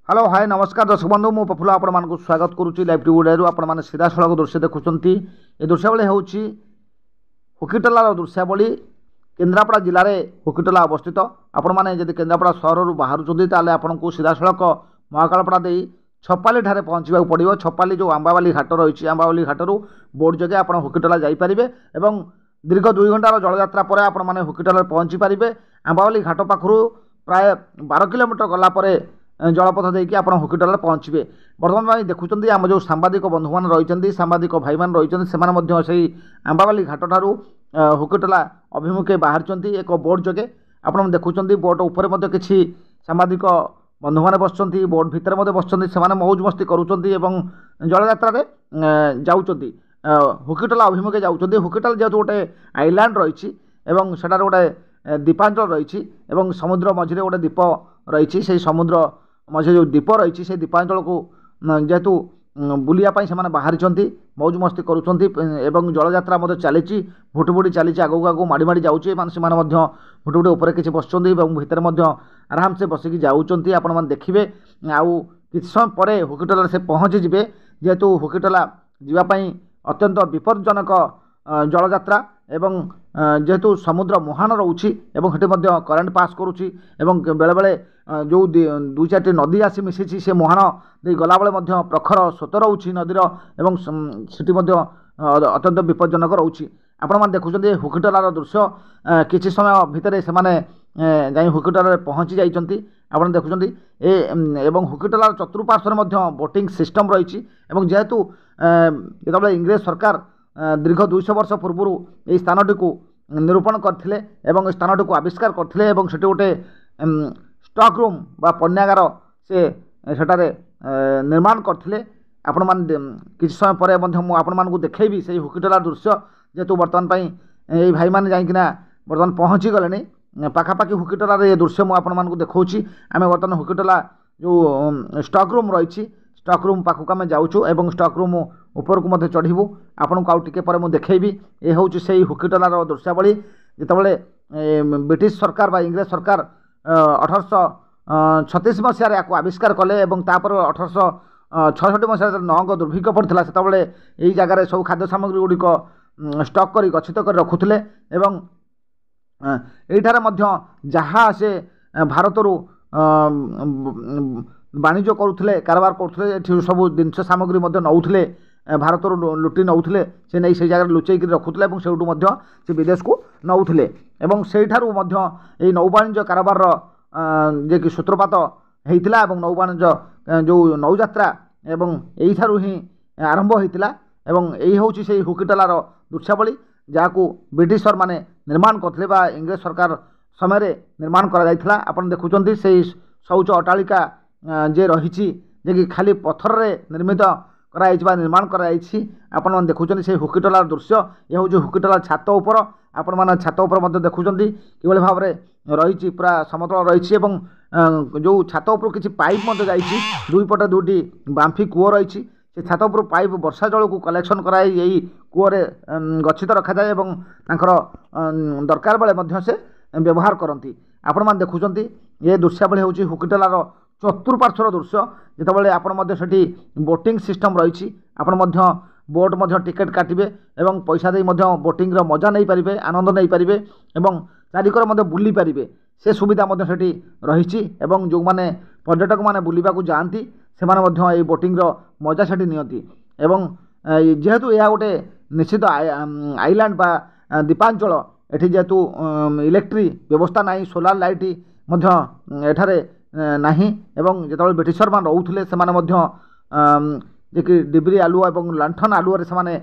Hello hi नमस्कार दर्शक बंधु मु प्रफुल्ल आपण मानक स्वागत करुच्ची लाइव टी वीडियो आपण मैंने सीधा सड़क दृश्य देखुंत ए दृश्यावली हूँ हुकीटलार दृश्यावली केन्द्रापड़ा जिले में हुकीटला अवस्थित आपण मैंने जब केन्द्रापड़ा सहर बाहर आपन को सीधा सड़क महाकालपड़ा दे छपाली ठारे पहुँचा पड़ो। छपाली जो आंबावाली घाट रही आंबावाली घाटू बोट जगह आप हुकीटला जापरें और दीर्घ 2 घंटार जलयात्रा पर आपण मैंने हुकीटला पहुँची पारे। आंबावाली घाट पाखु प्राय 12 किलोमीटर गलापर जलपथ देकी आप हुकीटला पहुँचे। बर्तमान देखुं आम जो सांबादिक बंधु मान रही सांबादिक भाई मान रही से आंबावाली घाट ठारू हुकीटला अभिमुखे बाहर एक बोट जगे आप देखुं बोट उपर किसी सांबादिक बंधु मैंने बस बोट भितर बस मौज मस्ती करुँच जलयात्रा जाऊँच हुकीटला अभिमुखे जाऊँच। हुकीटला जेहेतु गोटे आईलैंड रही सेटार गोटे द्वीपांचल रही समुद्र मझिरे गोटे द्वीप रही से समुद्र मझे जो द्वीप रही से द्वीपांचल को जेहेतु बुलियापाई से बाहरी मौज मस्ती करुँच जलयात्रा चली भुटुभुटी चली आगू आगू माड़ी माड़ी जाऊँचे भुटुभुटी उपर किसी बस भितर आराम से बसिकी जाऊँच। आपण मैंने देखिए आउ किसी समय पर हुकीटला से पहुँची जे जेहेतु हुकीटला जावाई अत्यंत विपज्जनक जलयात्रा एवं जेहेतु समुद्र मुहान रोची करेन्ट पास करुच्ची बेले बेले जो 2-4 नदी आसी मिसी से मुहान दे गला बेले प्रखर स्रोत रोची नदीर एवं सेठी अत्यंत विपज्जनक रोची। आपण मैंने देखुं हुकीटलार दृश्य किसी समय भितर से जाई हुकीटला पहुँची जाइछंती आपण देखुं एवं हुकीटलार चतुर्पार्श्वर बोटिंग सिस्टम रही जेहेतु जो इंग्रेज सरकार दीर्घ 200 वर्ष पूर्व यही स्थानटी को निरूपण करथिले एवं स्थानटी को आविष्कार करथिले एवं सेठी गोटे स्टॉक रूम बा पण्यागार से सेटारे निर्माण करथिले। आपण मान किसी समय पर आपण मान को देखैबी से हुकीटला दृश्य जेहेतु वर्तमान पई एई भाई मान जाइकिना वर्तमान पहुँची गलेनी पाखापाखि हुकीटलार ये दृश्य मुझे आपण मान को देखौछि। आमे वर्तमान हुकीटला जो स्टॉक रूम रही स्टॉक रूम पाखक आम जाऊँ एवं स्टॉक रूम ऊपर को चढ़ू आपन को आउ टिके पर मुझे देखैबी। ये हूँ से हुकीटलार दृश्यावली जितेबाला ब्रिटिश सरकार बा इंग्रेज सरकार 1836 मसीह या आविष्कार कले और तापर 1866 मसीह नंग दुर्भिक्ष पड़ता से यही जगार सब खाद्य सामग्री गुड़िक स्टॉक कर गच्छित कर रखुले एठार जहाँ से भारत वाणिज्य करुले कारबार करुले सब जिनस सामग्री नौले भारत लुटि नौले से नहीं से जगह लुचेक रखुले से विदेश को नौले से नौ वाणिज्य कारबार जे कि सूत्रपात होता नौ वाणिज्य जो नौयात्रा यही ही आरंभ होता यही हूँ से हुकीटलार दृश्यावली जहाँ ब्रिटिशर माने निर्माण करते इंग्रेज सरकार समय निर्माण करा आपन देखुं से शौच अट्टालिका जे रही जे कि खाली पत्थर रे निर्मित कराई निर्माण कराई आपण मैंने देखुं से हुकीटलार दृश्य ये हूँ हुकीटला छात उपर आपण मैंने छात उपर देखुं कि भाव में रही पूरा समतल रही जो छात उपर किसी पाइप दुई पटे दुईटी बांफी कूओ रही से छात उपर पाइप वर्षा जल को कलेक्शन कराई यही कूअरे गच्छित रखा जाए दरकार बेले से व्यवहार करती। आपण मैंने देखुं ये दृश्यावली हूँ हुकीटलार चतुर्पार्श्वर दृश्य जितेबाला आपड़ से बोटिंग सिस्टम रही बोट टिकेट काटे और पैसा दे बोटिंग मजा नहीं पारे आनंद नहीं पारे चारिकर बुली पारे से सुविधा से रही जो मैंने पर्यटक मैंने बुलवाक जाती से बोटिंग मजा से नियंती जेहेतु यह गोटे निश्चित आईलैंड बा द्वीपांचल एठी जेहेतु इलेक्ट्रिक व्यवस्था नहीं सोलार लाइट एठारे नहीं जो ब्रिटिशर मान रोते से कि डिबरी आलुआ और लांठन आलुआ से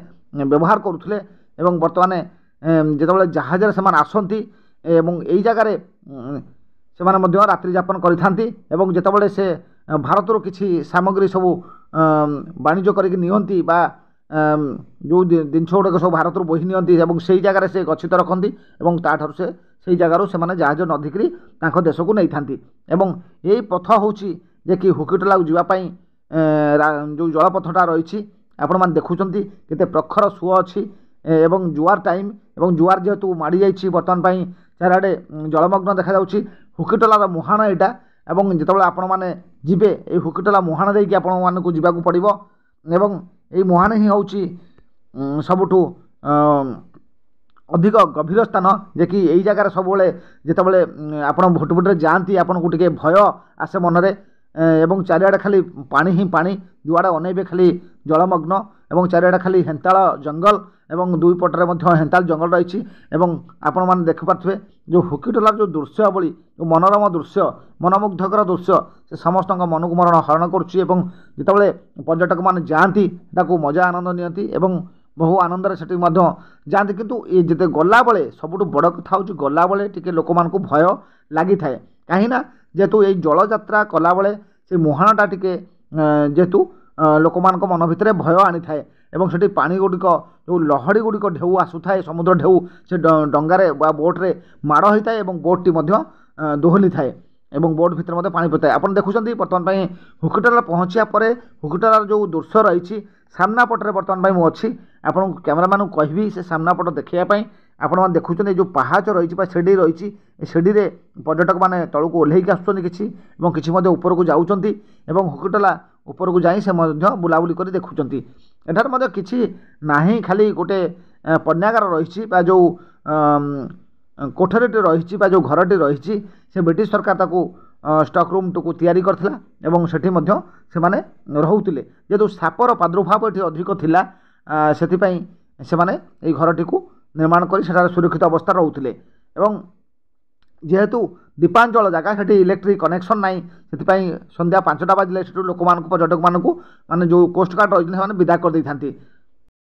व्यवहार करुले बर्तमान जो जहाज से आसती यही जगार से रात्रि यापन करते से भारत किसी सामग्री सब वाणिज्य करके जो जिनस गुड़ाक सब भारत बोही नि से जगार से गच्छित रखती से जगार से जहाज नदीकी देश को नहीं था। यही पथ हूँ कि हुकीटला जावाई जो जलपथटा रही आपण मैंने देखुं केते प्रखर सुओ अच्छी जुआर टाइम जुआर जेहेतु माड़ी जा बर्तमान चारिड़े जलमग्न देखा हुकीटलार मुहाण यहाँ ଏବଂ ଯେତେବେଳେ ଆପଣମାନେ ଯିବେ ଏଇ ହୁକିଟଲା ମୁହାଣ ଦେଇକି ଆପଣମାନଙ୍କୁ ଯିବାକୁ ପଡ଼ିବ ଏବଂ ଏଇ ମୁହାଣ ହିଁ ହେଉଛି ସବୁଠୁ ଅଧିକ ଗଭୀର ସ୍ଥାନ ଯେ କି ଏଇ ଜାଗାରେ ସବୁବେଳେ ଯେତେବେଳେ ଆପଣ ଭୁଟଭୁଟିରେ ଯାଆନ୍ତି ଆପଣଙ୍କୁ ଟିକେ ଭୟ ଆସେ ମନରେ ଏବଂ ଚାରିଆଡ଼େ ଖାଲି ପାଣି ହିଁ ପାଣି ଯୁଆଡ଼େ ଅନେଇବେ ଖାଲି ଜଳମଗ୍ନ ଏବଂ ଚାରିଆଡ଼େ ଖାଲି ହେନ୍ତାଳ ଜଙ୍ଗଲ ଏବଂ ଦୁଇ ପଟରେ ମଧ୍ୟ ହେନ୍ତାଳ ଜଙ୍ଗଲ ରହିଛି ଏବଂ ଆପଣମାନେ ଦେଖିପାରୁଥିବେ ଯେଉଁ ହୁକିଟଲାର ଯେଉଁ ଦୃଶ୍ୟାବଳୀ ଯେଉଁ ମନୋରମ ଦୃଶ୍ୟ ମନମୁଗ୍ଧକର ଦୃଶ୍ୟ ସେ ସମସ୍ତଙ୍କ ମନକୁ ହରଣ କରୁଛି ଏବଂ ଯେତେବେଳେ ପର୍ଯ୍ୟଟକମାନେ ଯାଆନ୍ତି ତାକୁ ମଜା ଆନନ୍ଦ ନିଅନ୍ତି ଏବଂ ବହୁ ଆନନ୍ଦରେ ସେଠି ମଧ୍ୟ ଯାଆନ୍ତି କିନ୍ତୁ ଏ ଯେତେ ଗଲାବେଳେ ସବୁଠୁ ବଡ଼ କଥା ହେଉଛି ଗଲାବେଳେ ଟିକେ ଲୋକମାନଙ୍କୁ ଭୟ ଲାଗିଥାଏ କାହିଁକିନା ଯେହେତୁ ଏଇ ଜଳଯାତ୍ରା କଲାବେଳେ ସେ ମୁହାଣଟା ଟିକେ ଯେହେତୁ ଲୋକମାନଙ୍କ ମନ ଭିତରେ ଭୟ ଆଣିଥାଏ ଏବଂ ସେଠି ପାଣି ଗୁଡ଼ିକ ଯେଉଁ ଲହଡ଼ି ଗୁଡ଼ିକ ଢେଉ ଆସୁଥାଏ ସମୁଦ୍ର ଢେଉ ସେ ଡଙ୍ଗାରେ ବା ବୋଟ୍ରେ ମାଡ଼ ହୋଇଥାଏ ଏବଂ ବୋଟ୍ଟି ମଧ୍ୟ ଦୋହଲିଥାଏ ଏବଂ ବୋଟ୍ ଭିତରେ ମଧ୍ୟ ପାଣି ପଡ଼ିଥାଏ ଆପଣ ଦେଖୁଛନ୍ତି ବର୍ତ୍ତମାନ ପାଇଁ ହୁକିଟଲା ପହଞ୍ଚିବା ପରେ ହୁକିଟଲାର ଯେଉଁ ଦୃଶ୍ୟ ରହିଛି ସାମ୍ନା ପଟରେ ବର୍ତ୍ତମାନ ପାଇଁ ମୁଁ ଅଛି ଆପଣଙ୍କୁ କ୍ୟାମେରାମ୍ୟାନକୁ କହିବି ସେ ସାମ୍ନା ପଟ ଦେଖିବା ପାଇଁ ଆପଣମାନେ ଦେଖୁଛନ୍ତି ଯେଉଁ ପାହାଚ ରହିଛି ବା ସିଡ଼ି ରହିଛି ଏ ସିଡ଼ିରେ ପର୍ଯ୍ୟଟକମାନେ ତଳକୁ ଓହ୍ଲେଇକି ଆସୁଛନ୍ତି କିଛି ଏବଂ କିଛି ମଧ୍ୟ ଉପରକୁ ଯାଉଛନ୍ତି ଏବଂ ହୁକିଟଲା ଉପରକୁ ଯାଇ ସେ ମଧ୍ୟ ବୁଲାବୁଲି କରି ଦେଖୁଛନ୍ତି ଏଠାରେ ମଧ୍ୟ କିଛି ନାହିଁ ଖାଲି ଗୋଟେ ପଣ୍ୟାଗାର ରହିଛି ବା ଯେଉଁ କୋଠରୀଟି ରହିଛି ବା ଯେଉଁ ଘରଟି ରହିଛି ସେ ବ୍ରିଟିଶ ସରକାର ତାକୁ ଷ୍ଟକ୍ ରୁମ୍ଟିକୁ ତିଆରି କରିଥିଲା ଏବଂ ସେଠି ମଧ୍ୟ ସେମାନେ ରହୁଥିଲେ ଯେହେତୁ ସାପର ପ୍ରାଦୁର୍ଭାବ ଏଠି ଅଧିକ ଥିଲା ସେଥିପାଇଁ ସେମାନେ ଏହି ଘରଟିକୁ ନିର୍ମାଣ କରି ସେଠାରେ ସୁରକ୍ଷିତ ଅବସ୍ଥାରେ ରହୁଥିଲେ ଏବଂ ଯେହେତୁ ଦୀପାଞ୍ଚଳ ଜାଗା ସେଠି ଇଲେକ୍ଟ୍ରିକ୍ କନେକ୍ସନ୍ ନାହିଁ ସେଥିପାଇଁ ସନ୍ଧ୍ୟା 5ଟା ବାଜିଲେ ସେଠୁ ଲୋକମାନଙ୍କୁ ପର୍ଯ୍ୟଟକମାନଙ୍କୁ ମାନେ ଯେଉଁ କୋଷ୍ଟଗାର୍ଡ଼ ରହିଛନ୍ତି ସେମାନେ ବିଦା କରିଦେଇଥାନ୍ତି